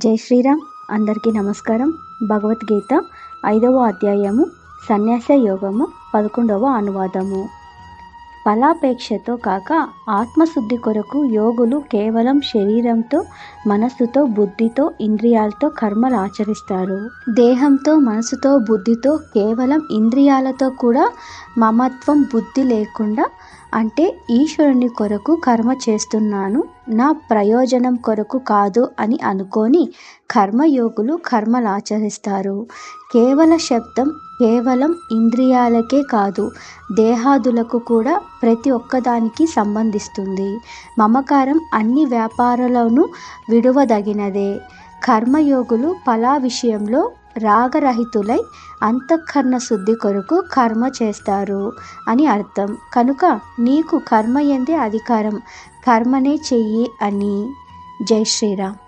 జై శ్రీరామ్. అందరికీ నమస్కారం. భగవద్గీత 5వ అధ్యాయము సన్యాస యోగము 11వ అనువాదము. ఫలాపేక్షతో కాక ఆత్మశుద్ధి కొరకు యోగులు కేవలం శరీరంతో, మనస్సుతో, బుద్ధితో, ఇంద్రియాలతో కర్మలు ఆచరిస్తారు. దేహంతో, మనసుతో, బుద్ధితో, కేవలం ఇంద్రియాలతో కూడా మమత్వం, బుద్ధి లేకుండా, అంటే ఈశ్వరుని కొరకు కర్మ చేస్తున్నాను, నా ప్రయోజనం కొరకు కాదు అని అనుకొని కర్మయోగులు కర్మలు ఆచరిస్తారు. కేవల శబ్దం కేవలం ఇంద్రియాలకే కాదు, దేహాదులకు కూడా ప్రతి ఒక్కదానికి సంబంధిస్తుంది. మమకారం అన్ని వ్యాపారాలను విడువదగినదే. కర్మయోగులు ఫలా విషయంలో రాగరహితులై అంతఃకరణ శుద్ధి కొరకు కర్మ చేస్తారు అని అర్థం. కనుక నీకు కర్మ యందే అధికారం, కర్మనే చెయ్యి అని. జై శ్రీరామ్.